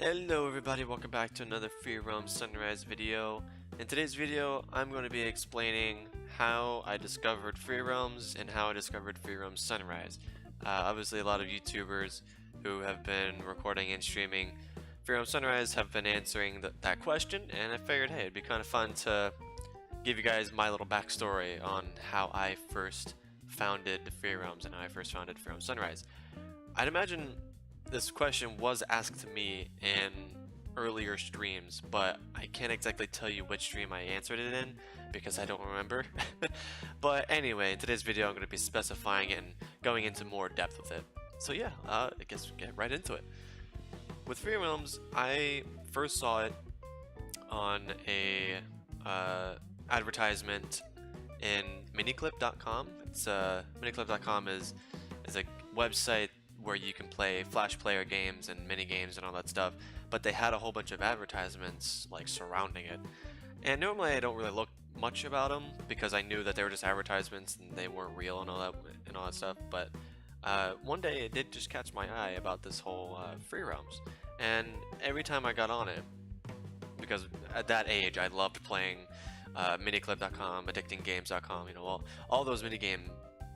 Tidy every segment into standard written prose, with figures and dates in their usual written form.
Hello everybody, welcome back to another Free Roam Sunrise video. In today's video, I'm going to be explaining how I discovered free roams and how I discovered free roam Sunrise. Obviously a lot of YouTubers who have been recording and streaming free roam Sunrise have been answering that question, and I figured, hey, it'd be kind of fun to give you guys my little backstory on how I first founded free roams and how I first founded free roam Sunrise. I'd imagine this question was asked to me in earlier streams, but I can't exactly tell you which stream I answered it in because I don't remember. But anyway, in today's video I'm going to be specifying it and going into more depth with it. So yeah, I guess we'll get right into it. With free roams, I first saw it on a advertisement in miniclip.com. Miniclip.com is a website where you can play Flash player games and mini games and all that stuff, but they had a whole bunch of advertisements like surrounding it. And normally I don't really look much about them because I knew that they were just advertisements and they weren't real and all that stuff. But one day it did just catch my eye about this whole free roams, and every time I got on it, because at that age I loved playing miniclip.com, addictinggames.com, you know, all those minigame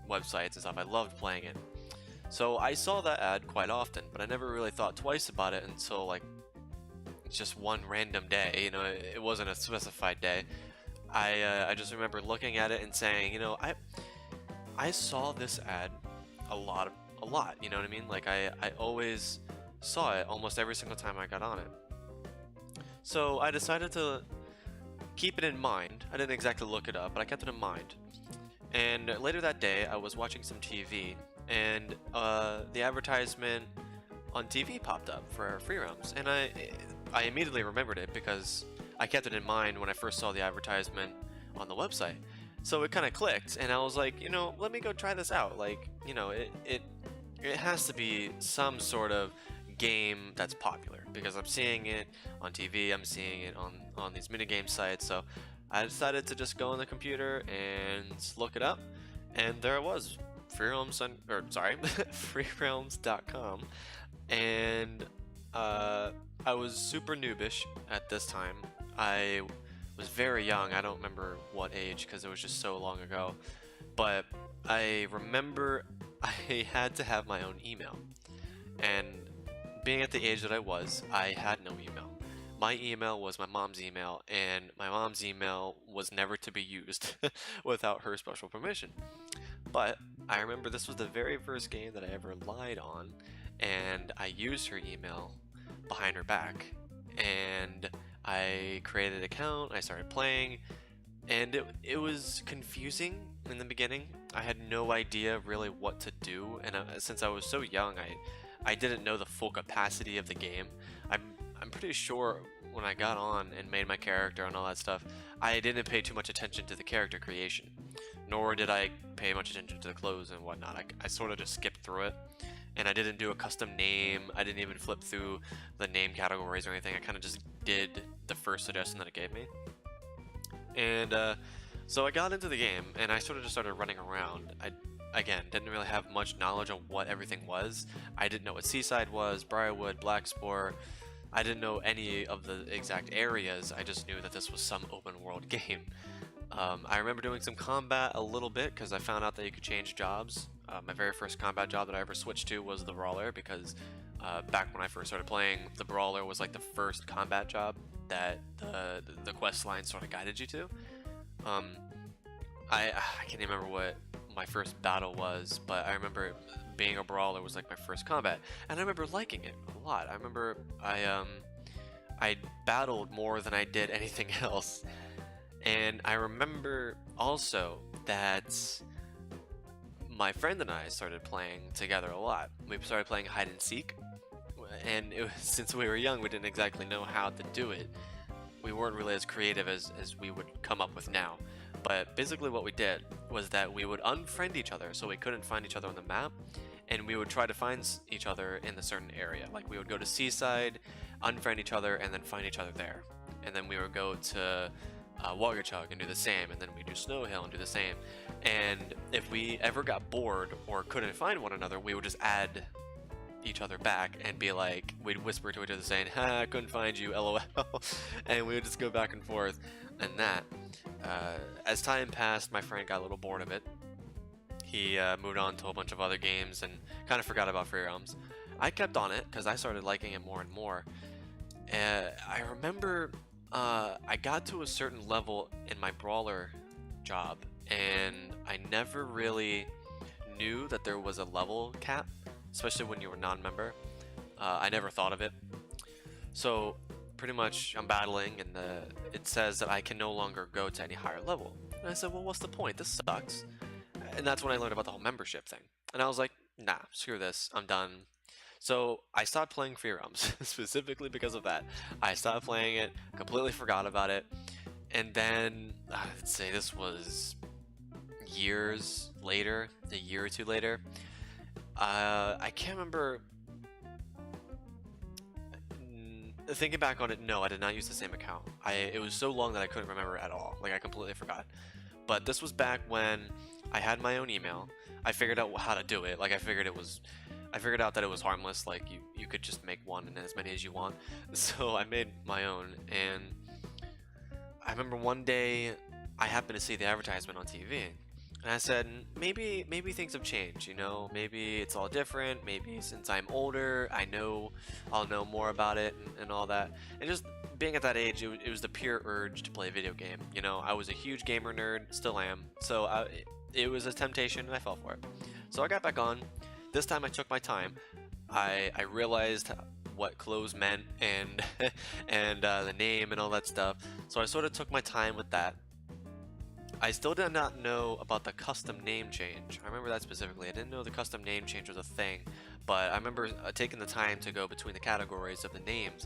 websites and stuff. I loved playing it. So I saw that ad quite often, but I never really thought twice about it until like just one random day. You know, it wasn't a specified day. I just remember looking at it and saying, you know, I saw this ad a lot. You know what I mean? Like I always saw it almost every single time I got on it. So I decided to keep it in mind. I didn't exactly look it up, but I kept it in mind. And later that day, I was watching some TV, and the advertisement on TV popped up for free roams, and I immediately remembered it because I kept it in mind when I first saw the advertisement on the website. So it kind of clicked, and I was like, you know, let me go try this out. Like, you know, it has to be some sort of game that's popular because I'm seeing it on TV, I'm seeing it on these minigame sites. So I decided to just go on the computer and look it up, and there it was, freeroams.com. And I was super noobish at this time. I was very young. I don't remember what age because it was just so long ago, but I remember I had to have my own email, and being at the age that I was, I had no email. My email was my mom's email, and my mom's email was never to be used without her special permission. But I remember this was the very first game that I ever lied on, and I used her email behind her back. And I created an account, I started playing, and it was confusing in the beginning. I had no idea really what to do, and since I was so young, I didn't know the full capacity of the game. I'm pretty sure when I got on and made my character and all that stuff, I didn't pay too much attention to the character creation, nor did I pay much attention to the clothes and whatnot. I sort of just skipped through it, and I didn't do a custom name. I didn't even flip through the name categories or anything. I kind of just did the first suggestion that it gave me. And so I got into the game, and I sort of just started running around. Again, didn't really have much knowledge on what everything was. I didn't know what Seaside was, Briarwood, Blackspore. I didn't know any of the exact areas. I just knew that this was some open world game. I remember doing some combat a little bit because I found out that you could change jobs. My very first combat job that I ever switched to was the Brawler because back when I first started playing, the Brawler was like the first combat job that the quest line sort of guided you to. I can't remember what my first battle was, but I remember being a Brawler was like my first combat, and I remember liking it a lot. I remember I battled more than I did anything else, and I remember also that my friend and I started playing together a lot. We started playing hide and seek, and since we were young, we didn't exactly know how to do it. We weren't really as creative as we would come up with now. But basically what we did was that we would unfriend each other so we couldn't find each other on the map, and we would try to find each other in a certain area. Like we would go to Seaside, unfriend each other, and then find each other there. And then we would go to Wagachug and do the same, and then we do Snow Hill and do the same. And if we ever got bored or couldn't find one another, we would just add each other back and be like, we'd whisper to each other saying, "Ha, I couldn't find you, LOL," and we would just go back and forth. And that, as time passed, my friend got a little bored of it. He moved on to a bunch of other games and kind of forgot about Free Realms. I kept on it because I started liking it more and more. I remember I got to a certain level in my brawler job, and I never really knew that there was a level cap, especially when you were non-member. I never thought of it. So pretty much I'm battling, and it says that I can no longer go to any higher level. And I said, well, what's the point? This sucks. And that's when I learned about the whole membership thing. And I was like, nah, screw this, I'm done. So I stopped playing Free Realms, specifically because of that. I stopped playing it, completely forgot about it, and then, let's say this was years later, a year or two later, I can't remember, thinking back on it, no, I did not use the same account. It was so long that I couldn't remember at all, like I completely forgot. But this was back when I had my own email. I figured out how to do it, like I figured out that it was harmless, like you could just make one and as many as you want. So I made my own, and I remember one day I happened to see the advertisement on TV, and I said, maybe things have changed, you know, maybe it's all different, maybe since I'm older, I'll know more about it and all that. And just being at that age, it was the pure urge to play a video game, you know. I was a huge gamer nerd, still am, so it was a temptation and I fell for it. So I got back on. This time I took my time. I realized what clothes meant and and the name and all that stuff. So I sort of took my time with that. I still did not know about the custom name change. I remember that specifically. I didn't know the custom name change was a thing, but I remember taking the time to go between the categories of the names.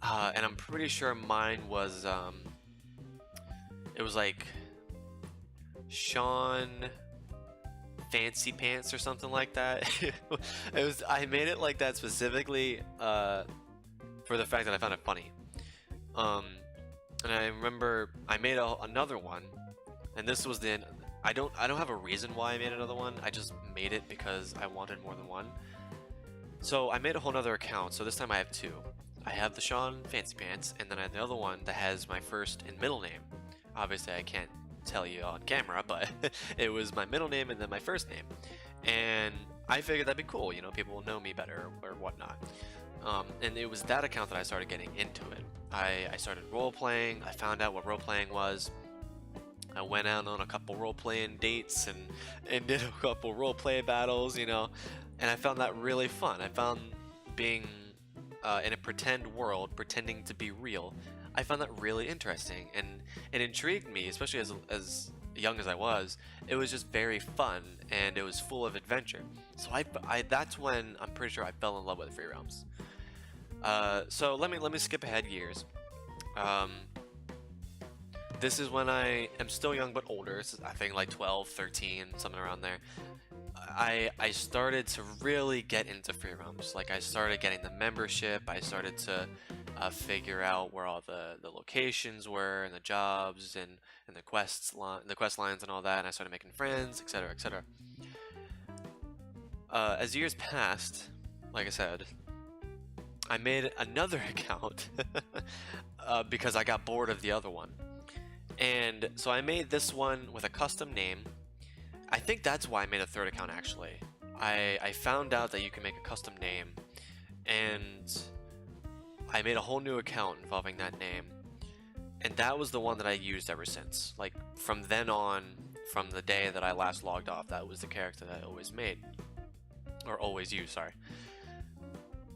And I'm pretty sure mine was it was like Sean Fancy Pants or something like that. I made it like that specifically for the fact that I found it funny. And I remember I made another one, and this was I don't have a reason why I made another one. I just made it because I wanted more than one. So I made a whole nother account. So this time I have two. I have the Sean Fancy Pants, and then I have the other one that has my first and middle name. Obviously I can't tell you on camera, but it was my middle name and then my first name, and I figured that'd be cool, you know, people will know me better or whatnot. And it was that account that I started getting into it. I started role-playing. I found out what role-playing was. I went out on a couple role-playing dates and did a couple role-play battles, you know, and I found that really fun. I found being in a pretend world, pretending to be real, I found that really interesting, and it intrigued me, especially as young as I was. It was just very fun, and it was full of adventure. So that's when I'm pretty sure I fell in love with Free Realms. So let me skip ahead years. This is when I am still young but older. So I think like 12, 13, something around there. I started to really get into Free Realms. Like I started getting the membership. I started to figure out where all the locations were and the jobs and the quest lines and all that. And I started making friends, etc., etc. As years passed, like I said, I made another account because I got bored of the other one. And so I made this one with a custom name. I think that's why I made a third account, actually. I found out that you can make a custom name, and I made a whole new account involving that name. And that was the one that I used ever since. Like, from then on, from the day that I last logged off, that was the character that I always made. Or always used, sorry.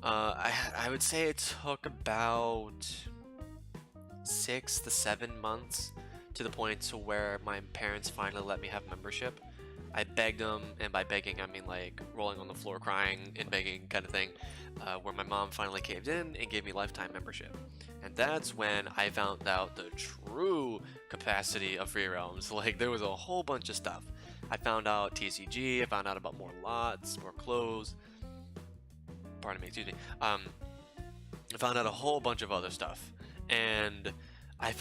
I would say it took about 6 to 7 months to the point to where my parents finally let me have membership. I begged them, and by begging I mean like rolling on the floor crying and begging kind of thing, where my mom finally caved in and gave me lifetime membership. And that's when I found out the true capacity of Free Realms. Like, there was a whole bunch of stuff. I found out TCG, I found out about more lots, more clothes, pardon me, excuse me. I found out a whole bunch of other stuff, and I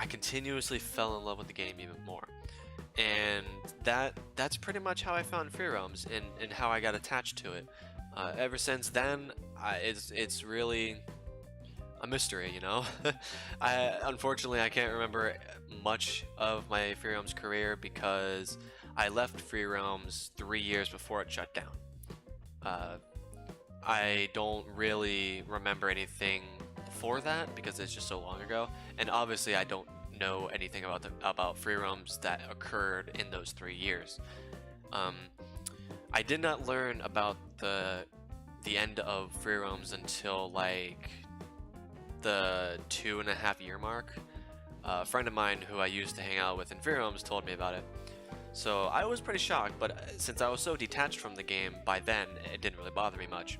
continuously fell in love with the game even more. And that's pretty much how I found Free Realms and how I got attached to it. Ever since then, it's really a mystery, you know? Unfortunately, I can't remember much of my Free Roam's career because I left Free Roam's 3 years before it shut down. Uh, I don't really remember anything for that because it's just so long ago, and obviously I don't know anything about free roams that occurred in those 3 years. Um, I did not learn about the end of free roams until like the 2.5 year mark. A friend of mine who I used to hang out with in free roams told me about it. So I was pretty shocked, but since I was so detached from the game by then, it didn't really bother me much.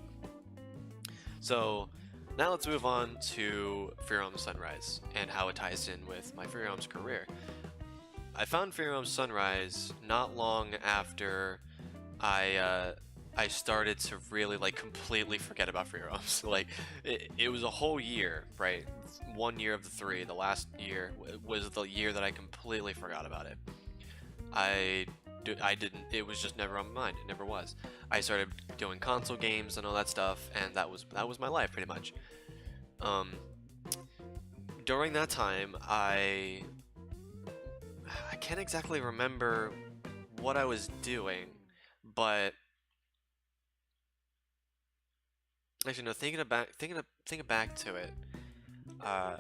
So now let's move on to Free Roam Sunrise and how it ties in with my Free Roam's career. I found Free Roam Sunrise not long after I started to really like completely forget about free roams. Like it was a whole year, right? 1 year of the 3. The last year was the year that I completely forgot about it. I didn't. It was just never on my mind. It never was. I started doing console games and all that stuff, and that was my life pretty much. Um, During that time, I can't exactly remember what I was doing, but actually no. Thinking back to it, uh,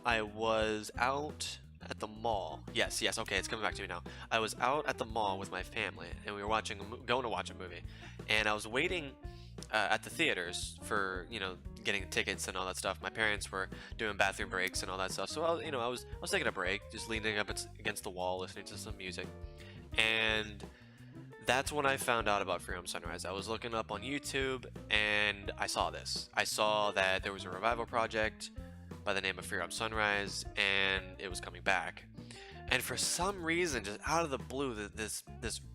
I was out at the mall. Yes, yes. Okay, it's coming back to me now. I was out at the mall with my family, and we were going to watch a movie, and I was waiting at the theaters for getting tickets and all that stuff. My parents were doing bathroom breaks and all that stuff, so I was taking a break, just leaning up against the wall, listening to some music, and that's when I found out about Free Roam Sunrise. I was looking up on YouTube, and I saw this. I saw that there was a revival project by the name of Free Roam Sunrise, and it was coming back. And for some reason, just out of the blue, this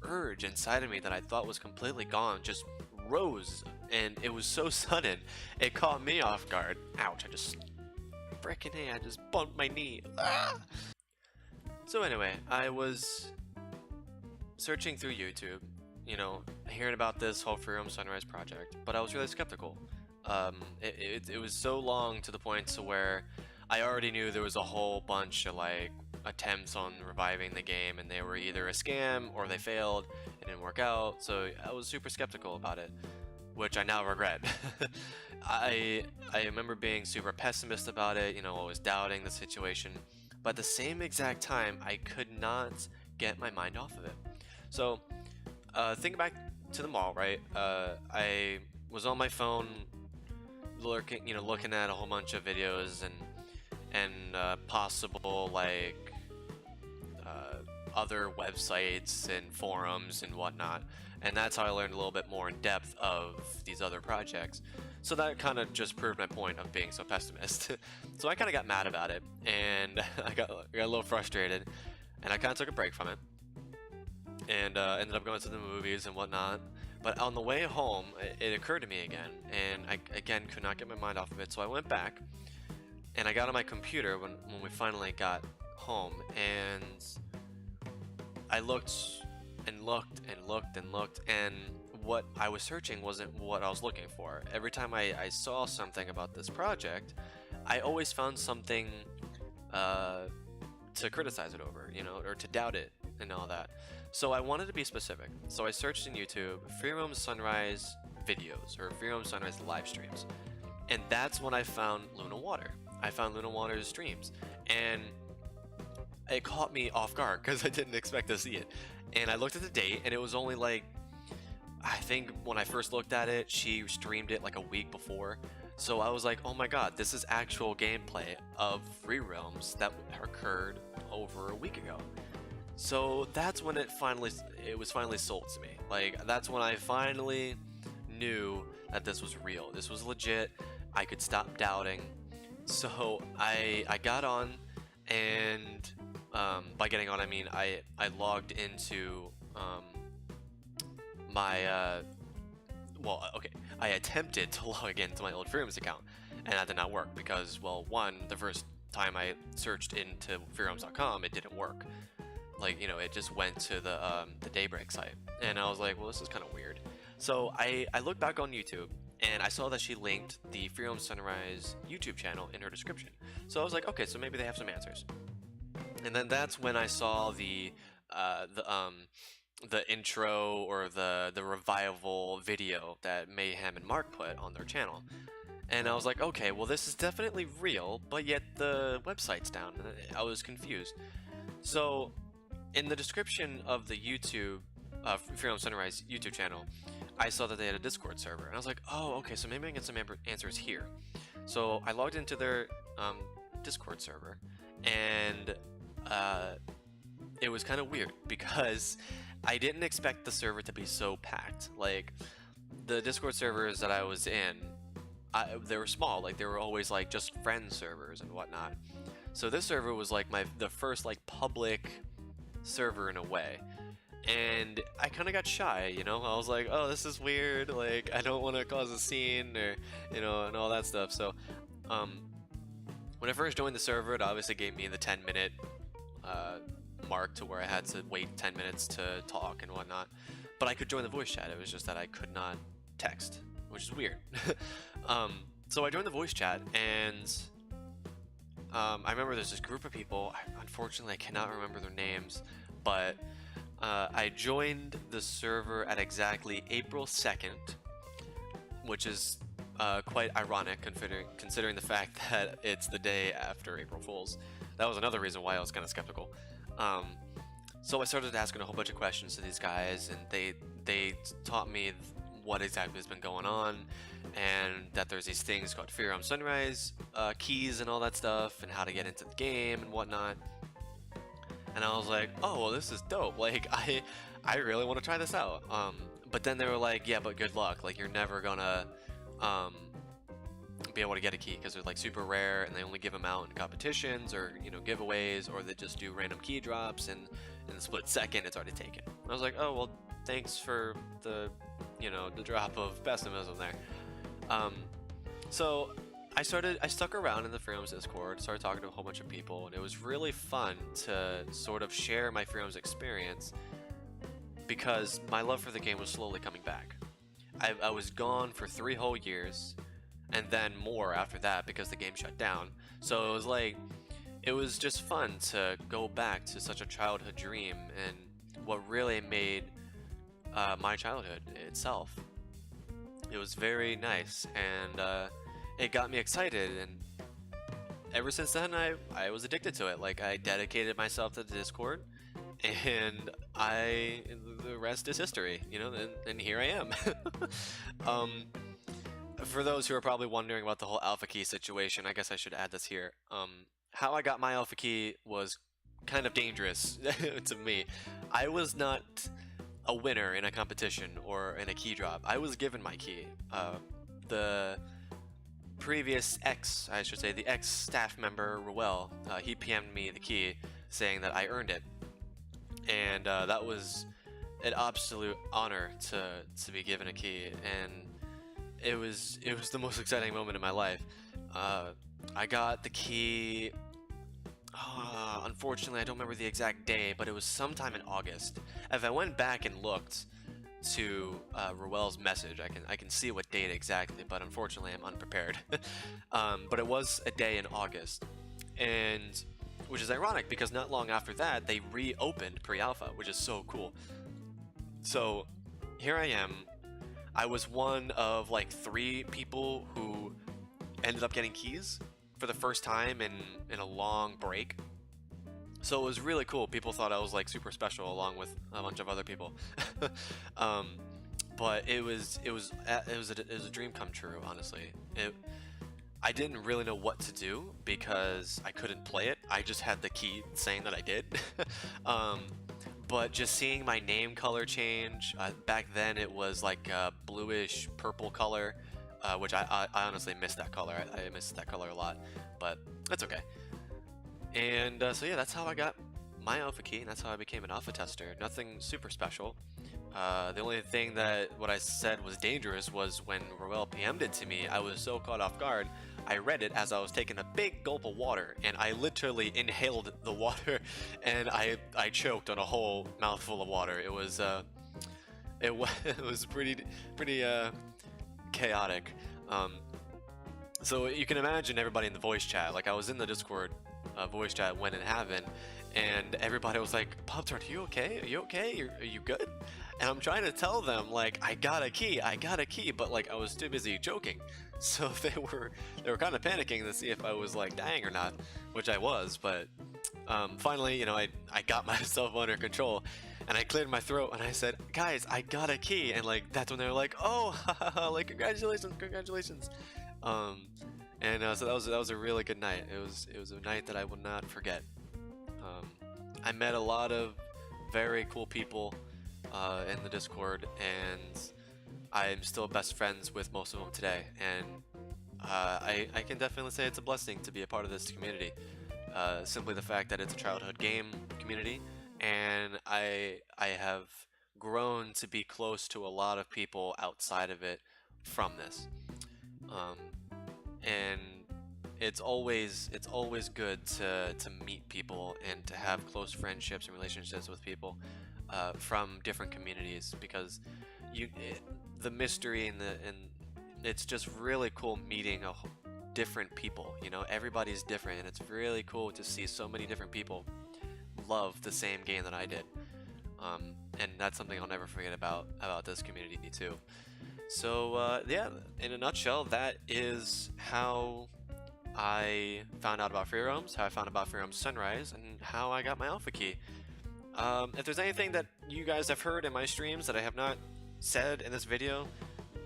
urge inside of me that I thought was completely gone just rose, and it was so sudden, it caught me off guard. Ouch! I just bumped my knee. Ah! So anyway, I was searching through YouTube, hearing about this whole Free Roam Sunrise project, but I was really skeptical. It was so long to the point to where I already knew there was a whole bunch of like attempts on reviving the game, and they were either a scam or they failed, it didn't work out. So I was super skeptical about it, which I now regret. I remember being super pessimist about it, always doubting the situation, but at the same exact time, I could not get my mind off of it. So, thinking back to the mall, right? I was on my phone, looking at a whole bunch of videos and possible like other websites and forums and whatnot, and that's how I learned a little bit more in depth of these other projects. So that kind of just proved my point of being so pessimist. So I kind of got mad about it, and I got a little frustrated, and I kind of took a break from it, and ended up going to the movies and whatnot. But on the way home, it occurred to me again, and I again could not get my mind off of it. So I went back, and I got on my computer when we finally got home, and I looked and looked and looked and looked, and what I was searching wasn't what I was looking for. Every time I saw something about this project, I always found something to criticize it over, or to doubt it and all that. So I wanted to be specific. So I searched in YouTube Free Roam Sunrise videos or Free Roam Sunrise live streams, and that's when I found Luna Water. I found Luna Water's streams, and it caught me off guard because I didn't expect to see it. And I looked at the date, and it was only like, I think when I first looked at it, she streamed it like a week before. So I was like, oh my god, this is actual gameplay of Free Roams that occurred over a week ago. So that's when it was finally sold to me. Like, that's when I finally knew that this was real. This was legit. I could stop doubting. So I got on, and by getting on, I mean I logged into my I attempted to log into my old Freeroms account, and that did not work because, well, one, the first time I searched into freeroms.com, it didn't work. Like, it just went to the Daybreak site, and I was like, well, this is kind of weird. So I looked back on YouTube and I saw that she linked the Freedom Sunrise YouTube channel in her description. So I was like, okay, so maybe they have some answers. And then that's when I saw uh, the um the intro or the revival video that Mayhem and Mark put on their channel. And I was like, okay, well this is definitely real, but yet the website's down. And I was confused. So in the description of the YouTube Freedom Sunrise YouTube channel, I saw that they had a Discord server, and I was like, oh, okay, so maybe I can get some answers here. So I logged into their Discord server, and it was kind of weird because I didn't expect the server to be so packed. Like, the Discord servers that I was in, they were small. Like, they were always like just friend servers and whatnot. So this server was like the first like public server in a way. And I kind of got shy, you know? I was like, oh, this is weird, like, I don't want to cause a scene, or, you know, and all that stuff. So, when I first joined the server, it obviously gave me the 10-minute mark to where I had to wait 10 minutes to talk and whatnot. But I could join the voice chat, it was just that I could not text, which is weird. So I joined the voice chat, and I remember there's this group of people, unfortunately I cannot remember their names, but I joined the server at exactly April 2nd, which is quite ironic considering the fact that it's the day after April Fool's. That was another reason why I was kind of skeptical. So I started asking a whole bunch of questions to these guys, and they taught me what exactly has been going on, and that there's these things called Fear on Sunrise keys and all that stuff, and how to get into the game and whatnot. And I was like, oh, well, this is dope. Like, I really want to try this out. But then they were like, yeah, but good luck. Like, you're never gonna be able to get a key because they're like super rare, and they only give them out in competitions or, you know, giveaways, or they just do random key drops, and in the split second, it's already taken. And I was like, oh, well, thanks for the, you know, the drop of pessimism there. So I stuck around in the Freedoms Discord, started talking to a whole bunch of people, and it was really fun to sort of share my Freedoms experience because my love for the game was slowly coming back. I was gone for 3 whole years, and then more after that because the game shut down. So it was like, it was just fun to go back to such a childhood dream and what really made my childhood itself. It was very nice, and it got me excited, and ever since then I was addicted to it. Like, I dedicated myself to the Discord, and the rest is history, you know, and here I am. For those who are probably wondering about the whole alpha key situation, I guess I should add this here. How I got my alpha key was kind of dangerous to me. I was not a winner in a competition or in a key drop. I was given my key. The previous the ex-staff member, Ruel, he PM'd me the key saying that I earned it. And that was an absolute honor to be given a key, and it was the most exciting moment in my life. I got the key, unfortunately I don't remember the exact day, but it was sometime in August. If I went back and looked to Ruel's message, I can see what date exactly, but unfortunately I'm unprepared. But it was a day in August, and which is ironic because not long after that they reopened pre-alpha, which is so cool. So here I am. I was one of like 3 people who ended up getting keys for the first time in a long break. So it was really cool. People thought I was like super special along with a bunch of other people. But it was a dream come true, honestly. I didn't really know what to do because I couldn't play it. I just had the key saying that I did. But just seeing my name color change, back then it was like a bluish purple color, which I honestly missed that color. I missed that color a lot, but that's okay. And so yeah, that's how I got my alpha key, and that's how I became an alpha tester. Nothing super special. The only thing that what I said was dangerous was when Ruel PM'd it to me. I was so caught off guard. I read it as I was taking a big gulp of water, and I literally inhaled the water, and I choked on a whole mouthful of water. It was it was pretty chaotic. Um, so you can imagine everybody in the voice chat. Like I was in the Discord voice chat when it happened, and everybody was like, "Pop-Tart, are you okay? Are you okay? Are you good?" And I'm trying to tell them like, I got a key," but like I was too busy joking. So they were kind of panicking to see if I was like dying or not, which I was. But finally, you know, I got myself under control, and I cleared my throat, and I said, "Guys, I got a key," and like that's when they were like, "Oh, like congratulations!" Um, and so that was a really good night. It was a night that I will not forget. Um, I met a lot of very cool people in the Discord, and I'm still best friends with most of them today. And I can definitely say it's a blessing to be a part of this community. Simply the fact that it's a childhood game community, and I have grown to be close to a lot of people outside of it from this. Um, and it's always good to meet people and to have close friendships and relationships with people from different communities, because the mystery and it's just really cool meeting different people. You know, everybody's different, and it's really cool to see so many different people love the same game that I did. And that's something I'll never forget about this community too. So yeah, in a nutshell, that is how I found out about free roams, how I found about free roams Sunrise, and how I got my alpha key. If there's anything that you guys have heard in my streams that I have not said in this video,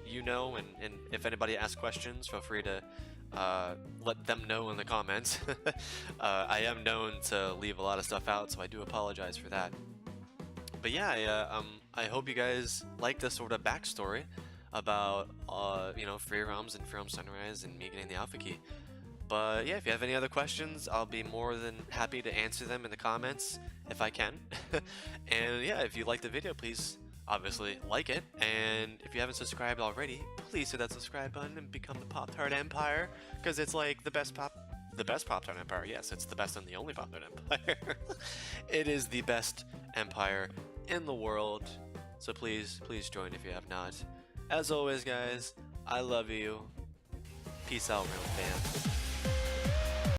you know, and if anybody asks questions, feel free to let them know in the comments. I am known to leave a lot of stuff out, so I do apologize for that. But yeah, I hope you guys like this sort of backstory about you know, free roams and free roam Sunrise and me getting the alpha key. But yeah, if you have any other questions, I'll be more than happy to answer them in the comments if I can. And yeah, if you like the video, please obviously like it. And if you haven't subscribed already, please hit that subscribe button and become the Pop-Tart Empire, because it's like the best Pop-Tart Empire. Yes, it's the best and the only Pop-Tart Empire. It is the best empire in the world. So please join if you have not. As always, guys, I love you. Peace out, real fans.